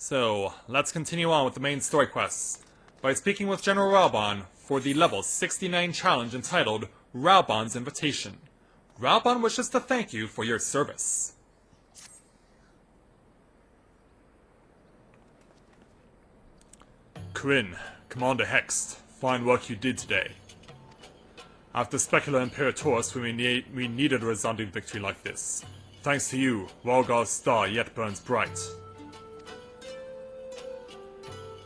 So, let's continue on with the main story quests by speaking with General Raubon for the level 69 challenge entitled Raubon's Invitation. Raubon wishes to thank you for your service. Corinne, Commander Hext, fine work you did today. After Specula Imperator's, we needed a resounding victory like this. Thanks to you, Walgar's star yet burns bright.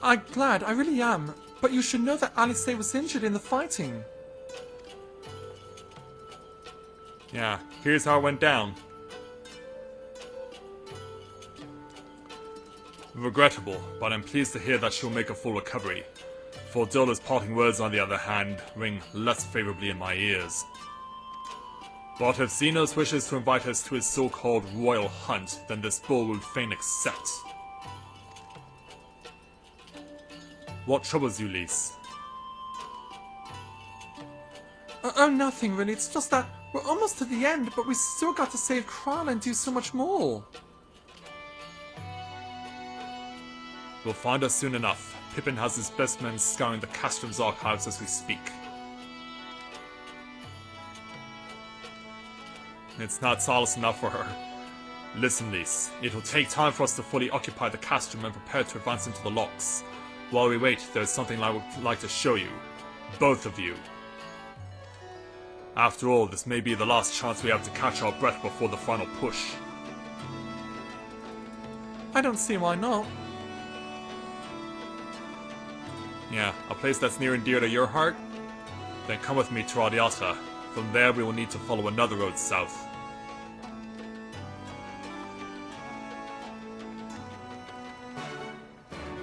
I'm glad, I really am. But you should know that Alice was injured in the fighting. Yeah, here's how it went down. Regrettable, but I'm pleased to hear that she'll make a full recovery. Fordola's parting words, on the other hand, ring less favorably in my ears. But if Xenos wishes to invite us to his so-called royal hunt, then this bull will fain accept. What troubles you, Lise? Oh, nothing really. It's just that we're almost to the end, but we still got to save Kral and do so much more. We'll find us soon enough. Pippin has his best men scouring the Castrum's archives as we speak. It's not solace enough for her. Listen, Lise. It will take time for us to fully occupy the Castrum and prepare to advance into the locks. While we wait, there's something I would like to show you. Both of you. After all, this may be the last chance we have to catch our breath before the final push. I don't see why not. Yeah, a place that's near and dear to your heart? Then come with me to Radiata. From there we will need to follow another road south.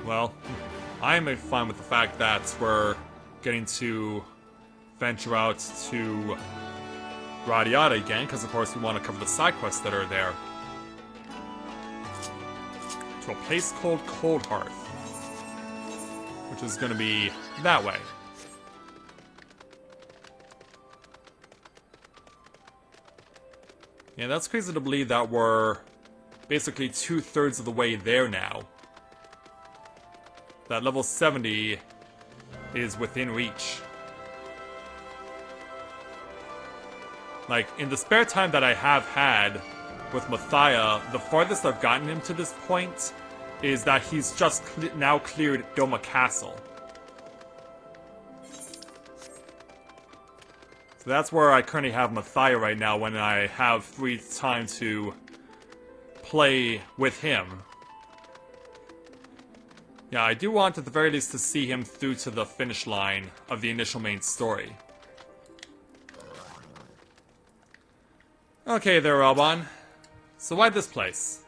Well, I am fine with the fact that we're getting to venture out to Radiata again, because of course we want to cover the side quests that are there. To a place called Coldhearth, which is going to be that way. Yeah, that's crazy to believe that we're basically 2/3 of the way there now. That level 70 is within reach. Like, in the spare time that I have had with Mathia, the farthest I've gotten him to this point is that he's just now cleared Doma Castle. So that's where I currently have Mathia right now when I have free time to play with him. Yeah, I do want at the very least to see him through to the finish line of the initial main story. Okay there, Raubon. So why this place?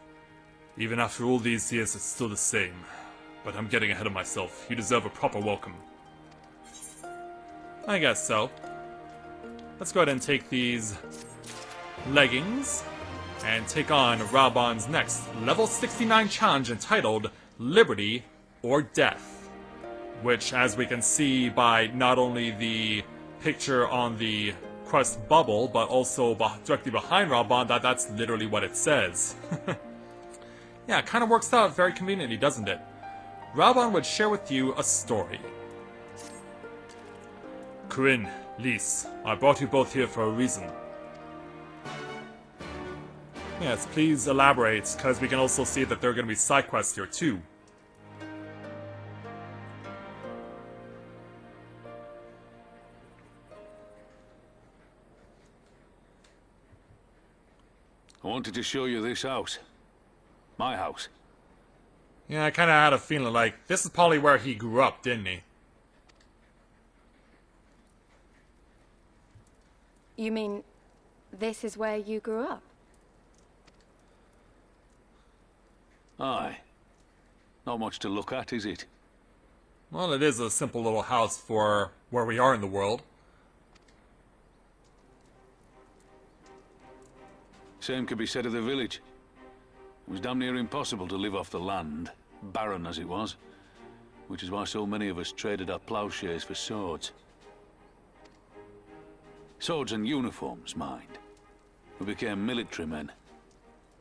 Even after all these years, it's still the same. But I'm getting ahead of myself. You deserve a proper welcome. I guess so. Let's go ahead and take these leggings and take on Raubon's next level 69 challenge entitled Liberty or Death. Which, as we can see by not only the picture on the quest bubble, but also directly behind Raubon, that's literally what it says. Yeah, it kind of works out very conveniently, doesn't it? Raubon would share with you a story. Corinne, Lise, I brought you both here for a reason. Yes, please elaborate, because we can also see that there are going to be side quests here too. I wanted to show you this house. My house. Yeah, I kind of had a feeling like this is probably where he grew up, didn't he? You mean this is where you grew up? Aye. Not much to look at, is it? Well, it is a simple little house for where we are in the world. Same could be said of the village. It was damn near impossible to live off the land, barren as it was, which is why so many of us traded our plowshares for swords. Swords and uniforms, mind. We became military men.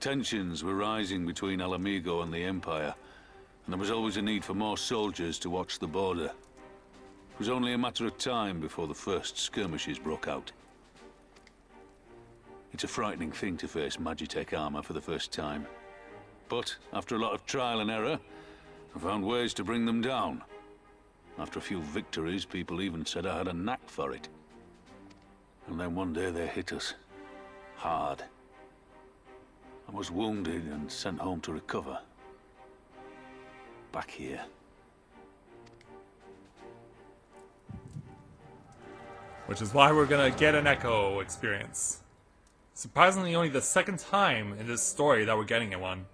Tensions were rising between Ala Mhigo and the Empire, and there was always a need for more soldiers to watch the border. It was only a matter of time before the first skirmishes broke out. It's a frightening thing to face Magitech armor for the first time. But after a lot of trial and error, I found ways to bring them down. After a few victories, people even said I had a knack for it. And then one day they hit us. Hard. I was wounded and sent home to recover. Back here. Which is why we're gonna get an Echo experience. Surprisingly, only the second time in this story that we're getting it one.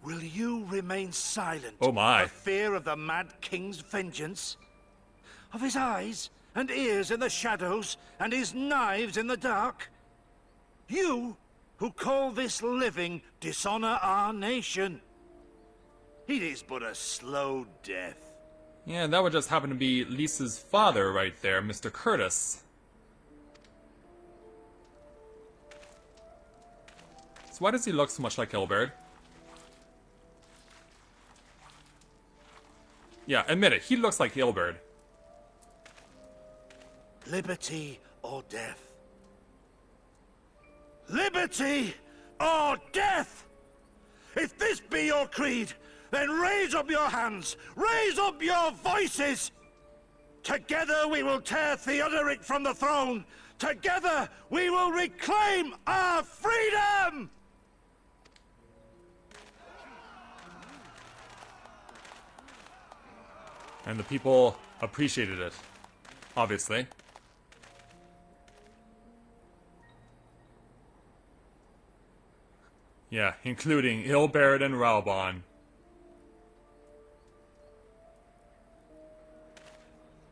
Will you remain silent? Oh my. For fear of the Mad King's vengeance? Of his eyes and ears in the shadows and his knives in the dark? You, who call this living, dishonor our nation. It is but a slow death. Yeah, that would just happen to be Lisa's father right there, Mr. Curtis. So why does he look so much like Hilbert? Yeah, admit it, he looks like Hilbert. Liberty or death? Liberty or death? If this be your creed, then raise up your hands, raise up your voices! Together we will tear Theodoric from the throne! Together we will reclaim our freedom! And the people appreciated it, obviously. Yeah, including Ilberd and Raubon.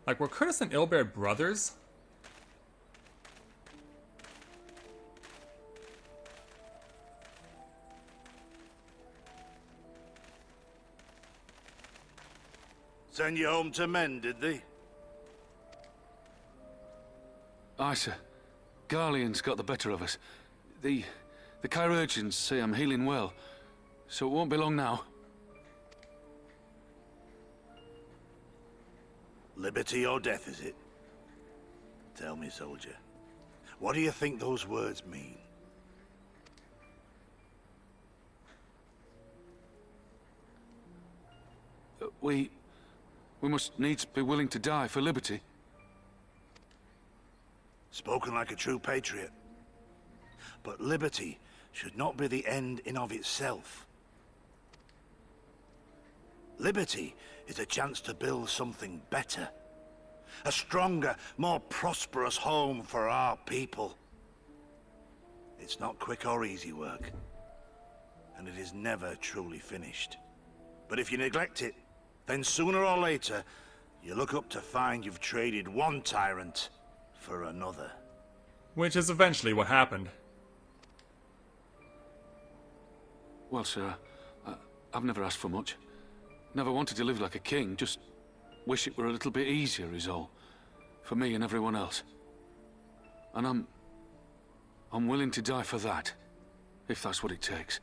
Like, were Curtis and Ilberd brothers? Send you home to men, did they? Aye, sir. Garlean's got the better of us. The chirurgeons say I'm healing well, so it won't be long now. Liberty or death, is it? Tell me, soldier. What do you think those words mean? We must needs be willing to die for liberty. Spoken like a true patriot. But liberty should not be the end in of itself. Liberty is a chance to build something better. A stronger, more prosperous home for our people. It's not quick or easy work. And it is never truly finished. But if you neglect it, then sooner or later, you look up to find you've traded one tyrant for another. Which is eventually what happened. Well, sir, I've never asked for much. Never wanted to live like a king, just wish it were a little bit easier is all. For me and everyone else. And I'm willing to die for that, if that's what it takes.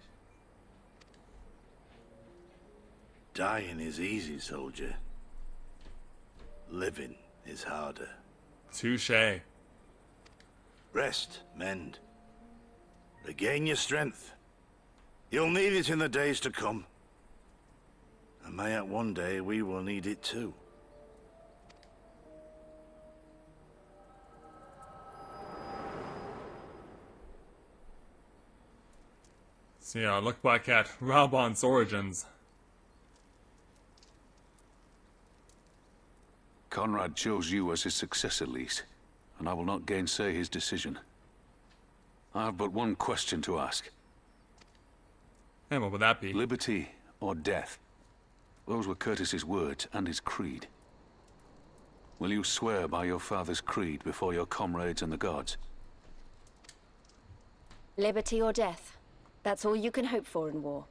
Dying is easy, soldier. Living is harder. Touché. Rest, mend. Regain your strength. You'll need it in the days to come. And mayhap one day we will need it too. So yeah, look back at Raubon's origins. Conrad chose you as his successor, Lise, and I will not gainsay his decision. I have but one question to ask. And what would that be? Liberty or death? Those were Curtis's words and his creed. Will you swear by your father's creed before your comrades and the gods? Liberty or death. That's all you can hope for in war.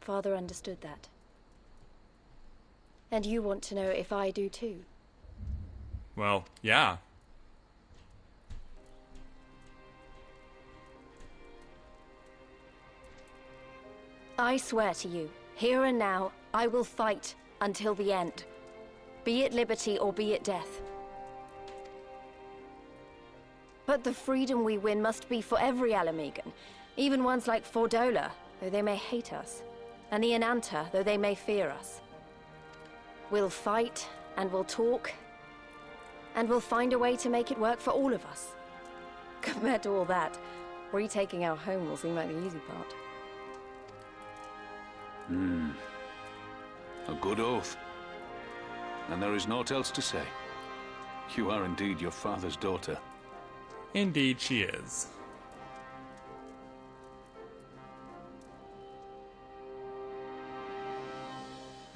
Father understood that. And you want to know if I do too? Well, yeah. I swear to you, here and now, I will fight until the end. Be it liberty or be it death. But the freedom we win must be for every Ala Mhigan, even ones like Fordola, though they may hate us, and the Ananta, though they may fear us. We'll fight, and we'll talk, and we'll find a way to make it work for all of us. Compared to all that, retaking our home will seem like the easy part. A good oath. And there is naught else to say. You are indeed your father's daughter. Indeed she is.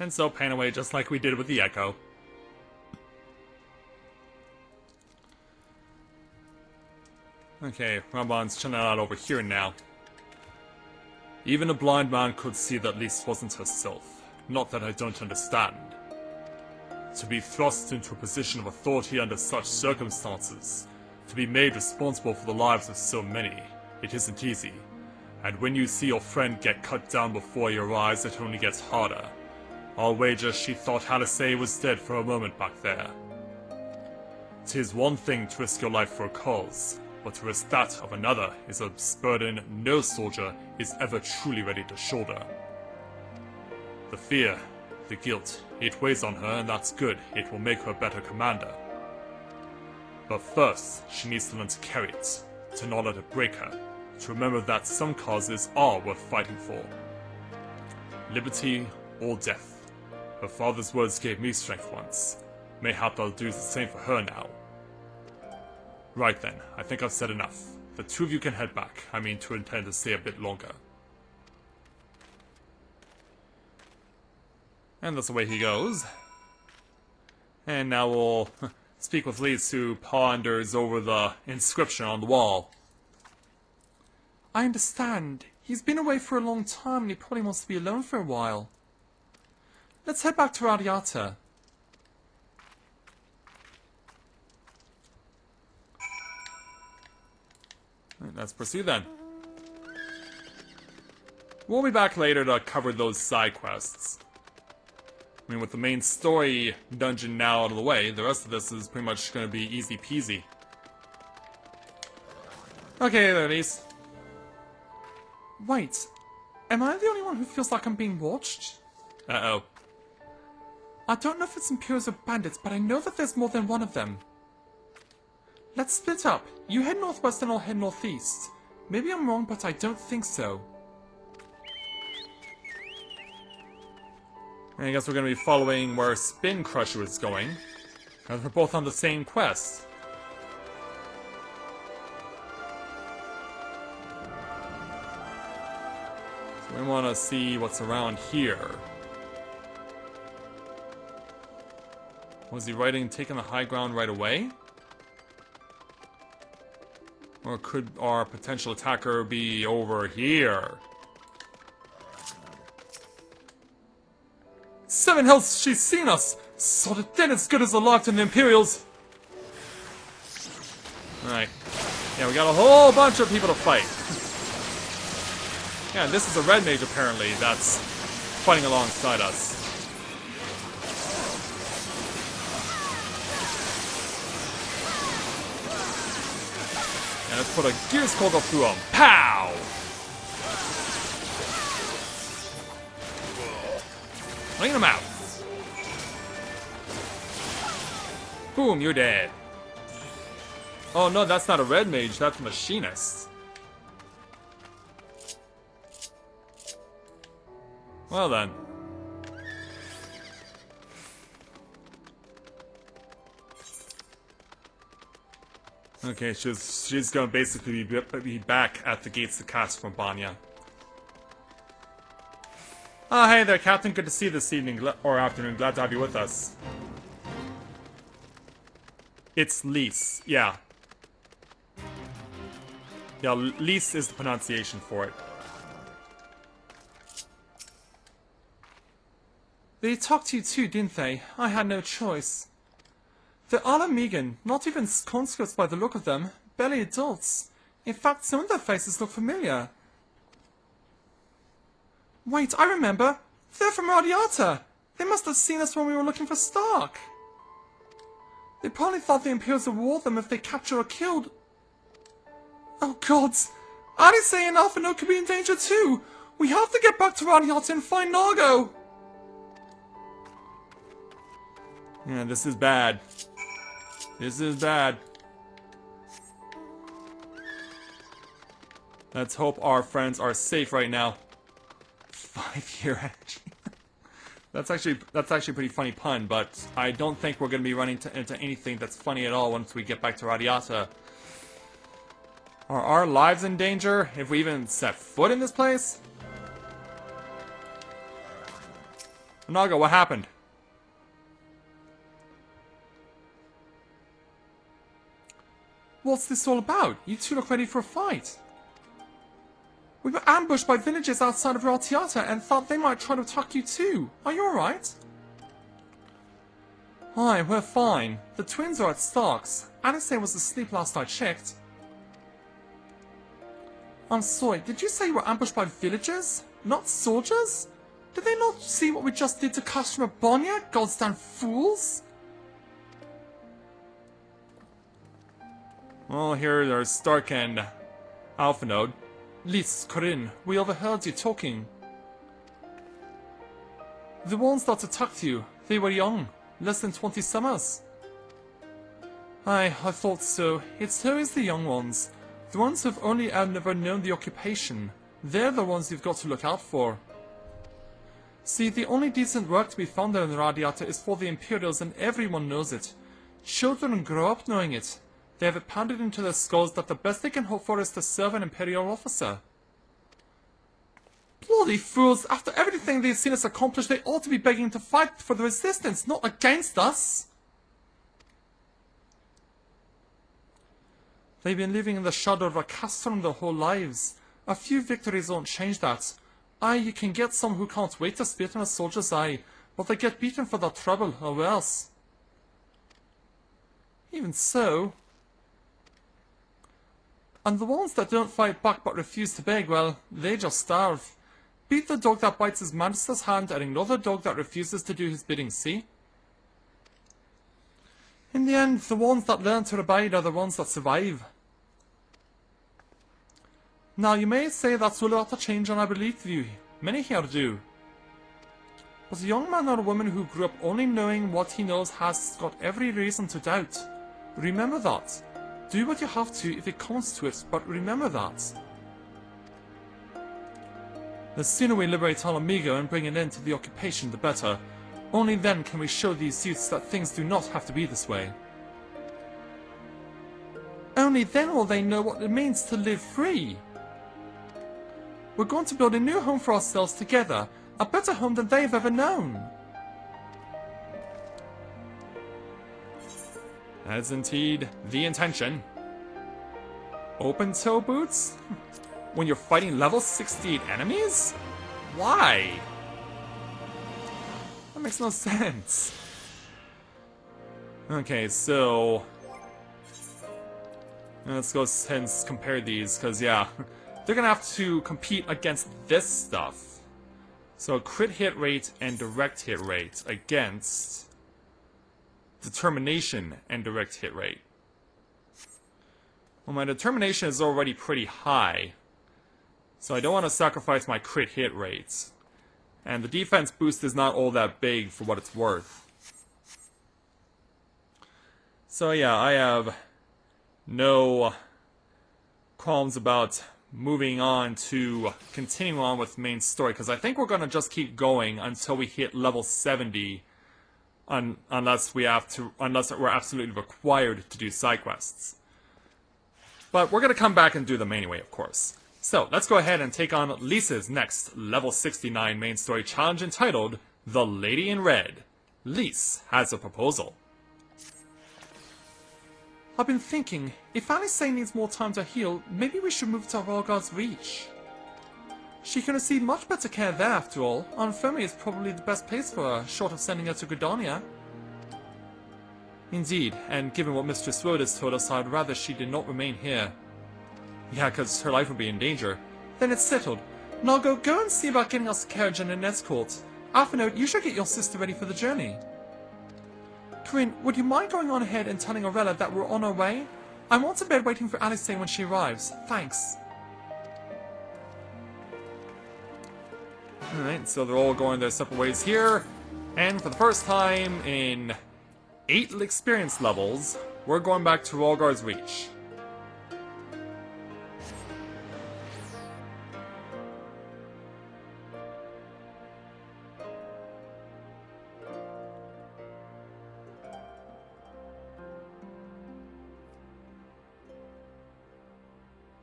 And so pan away just like we did with the Echo. Okay, Raban's chilling out over here now. Even a blind man could see that Lys wasn't herself. Not that I don't understand. To be thrust into a position of authority under such circumstances, to be made responsible for the lives of so many, it isn't easy. And when you see your friend get cut down before your eyes, it only gets harder. I'll wager she thought Halisay was dead for a moment back there. 'Tis one thing to risk your life for a cause, but to risk that of another is a burden no soldier is ever truly ready to shoulder. The fear, the guilt, it weighs on her, and that's good. It will make her a better commander. But first, she needs to learn to carry it, to not let it break her, to remember that some causes are worth fighting for. Liberty or death. Her father's words gave me strength once. Mayhap they'll do the same for her now. Right then, I think I've said enough. The two of you can head back. I mean to intend to stay a bit longer. And that's the way he goes. And now we'll speak with Lys, who ponders over the inscription on the wall. I understand. He's been away for a long time and he probably wants to be alone for a while. Let's head back to Radiata. Right, let's proceed then. We'll be back later to cover those side quests. I mean, with the main story dungeon now out of the way, the rest of this is pretty much going to be easy peasy. Okay, there it is. Wait, am I the only one who feels like I'm being watched? Uh-oh. I don't know if it's Imperials or bandits, but I know that there's more than one of them. Let's split up. You head northwest and I'll head northeast. Maybe I'm wrong, but I don't think so. I guess we're going to be following where Spin Crusher is going, because we're both on the same quest. So we want to see what's around here. Was he taking the high ground right away? Or could our potential attacker be over here? 7 health, she's seen us! So the dead as good as alive to the Imperials! Alright. Yeah, we got a whole bunch of people to fight. Yeah, this is a red mage apparently that's fighting alongside us. And let's put a Gears Kogel through him. Pow! Clean him out. Boom, you're dead. Oh no, that's not a red mage, that's a machinist. Well then. Okay, she's gonna basically be back at the gates of Castrum Abania. Oh, hey there, Captain. Good to see you this evening, or afternoon. Glad to have you with us. It's Lys, yeah. Yeah, Lys is the pronunciation for it. They talked to you too, didn't they? I had no choice. They're Ala Mhigan, not even conscripts by the look of them, barely adults. In fact, some of their faces look familiar. Wait, I remember! They're from Radiata! They must have seen us when we were looking for Stark! They probably thought the Imperials would reward them if they captured or killed... Oh gods! Alice and Alpha Mhigo could be in danger too! We have to get back to Radiata and find Nargo! Yeah, this is bad. This is bad. Let's hope our friends are safe right now. 5-year energy. That's actually a pretty funny pun, but I don't think we're going to be running into anything that's funny at all once we get back to Radiata. Are our lives in danger if we even set foot in this place? Naga, what happened? What's this all about? You two look ready for a fight. We were ambushed by villagers outside of Radiata and thought they might try to attack you too. Are you alright? Hi, we're fine. The twins are at Stark's. Alice was asleep last I checked. I'm sorry, did you say you were ambushed by villagers? Not soldiers? Did they not see what we just did to Castrum Abania? Goddamn fools! Well, here there's Stark and Alpha Mhigo. Lys, Corinne, we overheard you talking. The ones that attacked you, they were young, less than 20 summers. I thought so. It's always the young ones. The ones who've only never known the occupation. They're the ones you've got to look out for. See, the only decent work to be found there in Radiata is for the Imperials, and everyone knows it. Children grow up knowing it. They have it pounded into their skulls that the best they can hope for is to serve an Imperial officer. Bloody fools! After everything they've seen us accomplish, they ought to be begging to fight for the resistance, not against us! They've been living in the shadow of a Castrum their whole lives. A few victories won't change that. Aye, you can get some who can't wait to spit in a soldier's eye, but they get beaten for their trouble, or worse. Even so... And the ones that don't fight back but refuse to beg, well, they just starve. Beat the dog that bites his master's hand and ignore the dog that refuses to do his bidding, see? In the end, the ones that learn to abide are the ones that survive. Now, you may say that's a lot of change on our belief view. Many here do. But a young man or a woman who grew up only knowing what he knows has got every reason to doubt. Remember that. Do what you have to if it comes to it, but remember that. The sooner we liberate Ala Mhigo and bring an end to the occupation, the better. Only then can we show these youths that things do not have to be this way. Only then will they know what it means to live free. We're going to build a new home for ourselves together, a better home than they've ever known. That is indeed the intention. Open toe boots? When you're fighting level 68 enemies? Why? That makes no sense. Okay, so... let's go ahead and compare these, because yeah, they're gonna have to compete against this stuff. So crit hit rate and direct hit rate against determination and direct hit rate. Well, my determination is already pretty high, so I don't want to sacrifice my crit hit rates. And the defense boost is not all that big for what it's worth. So yeah, I have no qualms about moving on to continuing on with main story, because I think we're going to just keep going until we hit level 70, unless we're absolutely required to do side quests. But we're going to come back and do them anyway, of course. So let's go ahead and take on Lys's next level 69 main story challenge entitled The Lady in Red. Lys has a proposal. I've been thinking, if Alice needs more time to heal, maybe we should move to Rhaegar's Reach. She can receive much better care there after all. Infirmary is probably the best place for her, short of sending her to Gridania. Indeed, and given what Mistress Rhoda has told us, I'd rather she did not remain here. Yeah, because her life would be in danger. Then it's settled. Nago, go and see about getting us a carriage and an escort. Alphinote, you should get your sister ready for the journey. Corinne, would you mind going on ahead and telling Aurelia that we're on our way? I'm on to bed waiting for Alice when she arrives. Thanks. Alright, so they're all going their separate ways here. And for the first time in 8 experience levels, we're going back to Rolgar's Reach.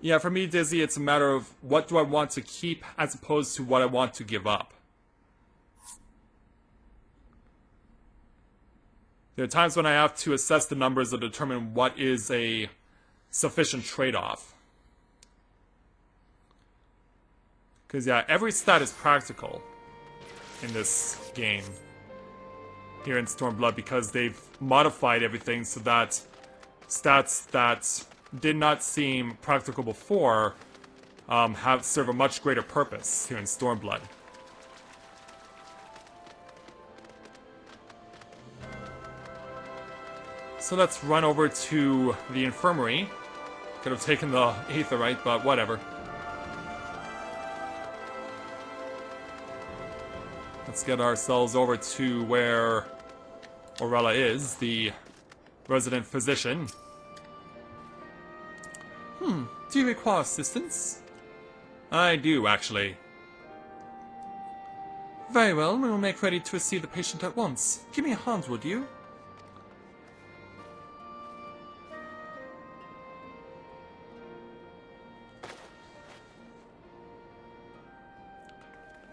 Yeah, for me, Dizzy, it's a matter of what do I want to keep as opposed to what I want to give up. There are times when I have to assess the numbers to determine what is a sufficient trade-off. Because, yeah, every stat is practical in this game here in Stormblood because they've modified everything so that stats that did not seem practical before serve a much greater purpose here in Stormblood. So let's run over to the infirmary. Could have taken the aetherite, but whatever. Let's get ourselves over to where Aurelia is, the resident physician. Do you require assistance? I do, actually. Very well, we will make ready to receive the patient at once. Give me a hand, would you?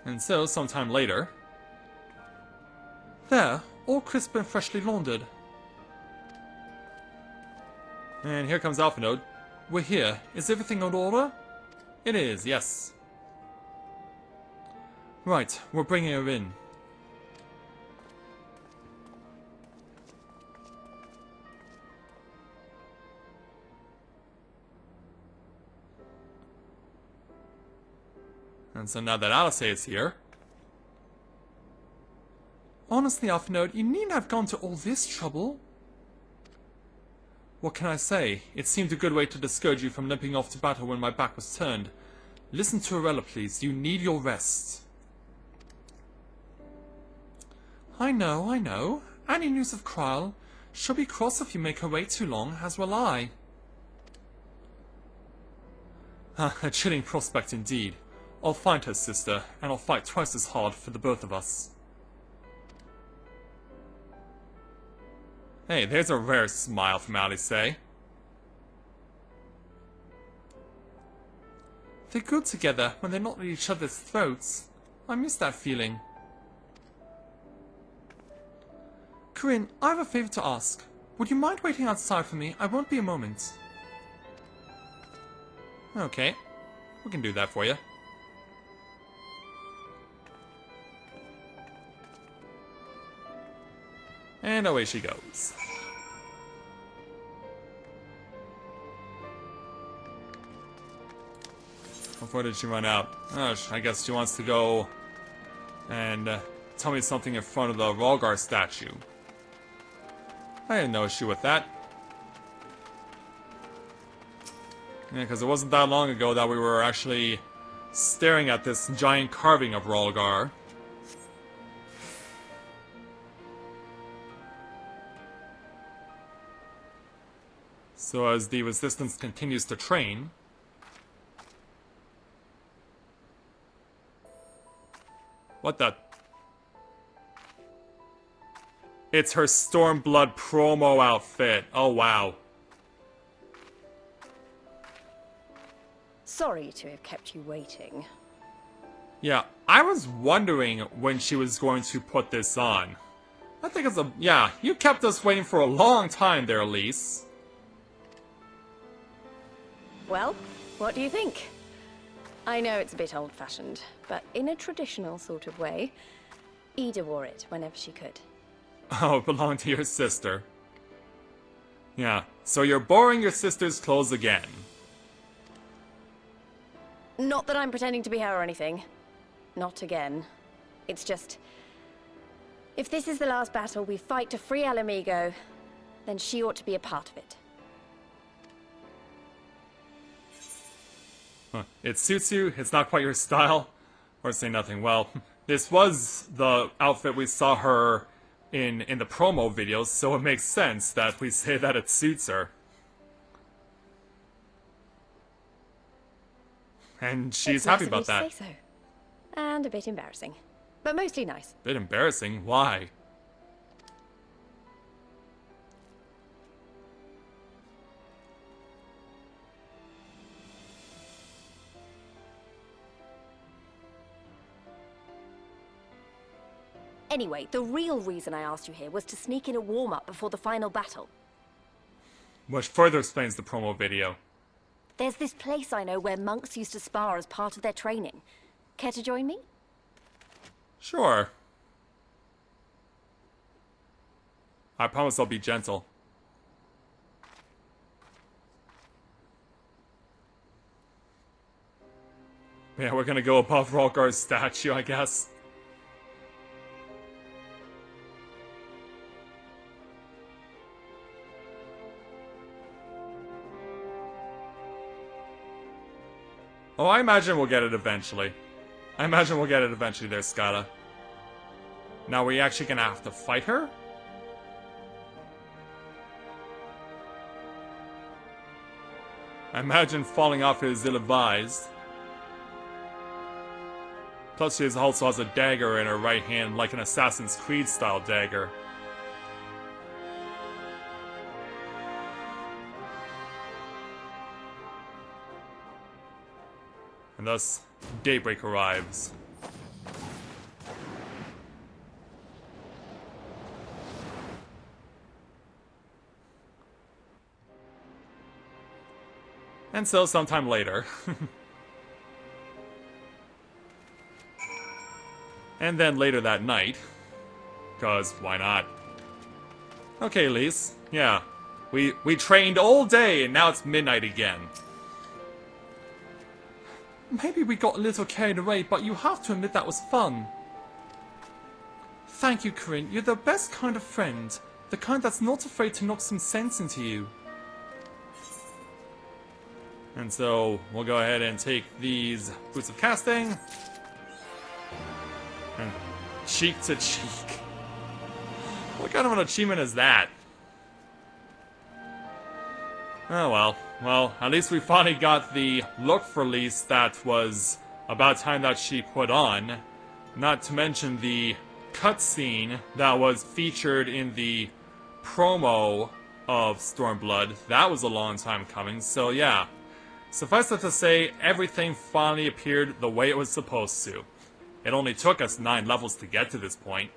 And so, sometime later... There, all crisp and freshly laundered. And here comes Alphinote. We're here. Is everything in order? It is, yes. Right, we're bringing her in. And so now that Alice is here... Honestly, Alphinote, you needn't have gone to all this trouble. What can I say? It seemed a good way to discourage you from limping off to battle when my back was turned. Listen to Aurelia, please. You need your rest. I know. Any news of Kryl? She'll be cross if you make her wait too long, as will I. A chilling prospect indeed. I'll find her, sister, and I'll fight twice as hard for the both of us. Hey, there's a rare smile from Alice. They're good together when they're not at each other's throats. I miss that feeling. Corinne, I have a favor to ask. Would you mind waiting outside for me? I won't be a moment. Okay, we can do that for you. And away she goes. How far did she run out? Oh, I guess she wants to go and tell me something in front of the Rolgar statue. I had no issue with that. Yeah, because it wasn't that long ago that we were actually staring at this giant carving of Rolgar. So as the resistance continues to train... What the... It's her Stormblood promo outfit. Oh, wow. Sorry to have kept you waiting. Yeah, I was wondering when she was going to put this on. I think it's a... Yeah, you kept us waiting for a long time there, Elise. Well, what do you think? I know it's a bit old-fashioned, but in a traditional sort of way, Ida wore it whenever she could. Oh, it belonged to your sister. Yeah, so you're borrowing your sister's clothes again. Not that I'm pretending to be her or anything. Not again. It's just... if this is the last battle we fight to free Ala Mhigo, then she ought to be a part of it. Huh. It suits you, it's not quite your style, or say nothing. Well, this was the outfit we saw her in the promo videos, so it makes sense that we say that it suits her. And she's happy about that. Say so. And a bit embarrassing. But mostly nice. Bit embarrassing? Why? Anyway, the real reason I asked you here was to sneak in a warm-up before the final battle. Which further explains the promo video. There's this place I know where monks used to spar as part of their training. Care to join me? Sure. I promise I'll be gentle. Yeah, we're gonna go above Rolgar's statue, I guess. Oh, I imagine we'll get it eventually. I imagine we'll get it eventually there, Skyla. Now, are we actually gonna have to fight her? I imagine falling off is ill-advised. Plus, she also has a dagger in her right hand, like an Assassin's Creed-style dagger. And thus, daybreak arrives. And so, sometime later. And then later that night. 'Cause why not? Okay, Lise. Yeah. We trained all day and now it's midnight again. Maybe we got a little carried away, but you have to admit that was fun. Thank you, Corinne. You're the best kind of friend. The kind that's not afraid to knock some sense into you. And so, we'll go ahead and take these boots of casting. And cheek to cheek. What kind of an achievement is that? Oh well. Well, at least we finally got the look for Lise that was about time that she put on. Not to mention the cutscene that was featured in the promo of Stormblood. That was a long time coming, so yeah. Suffice it to say, everything finally appeared the way it was supposed to. It only took us 9 levels to get to this point.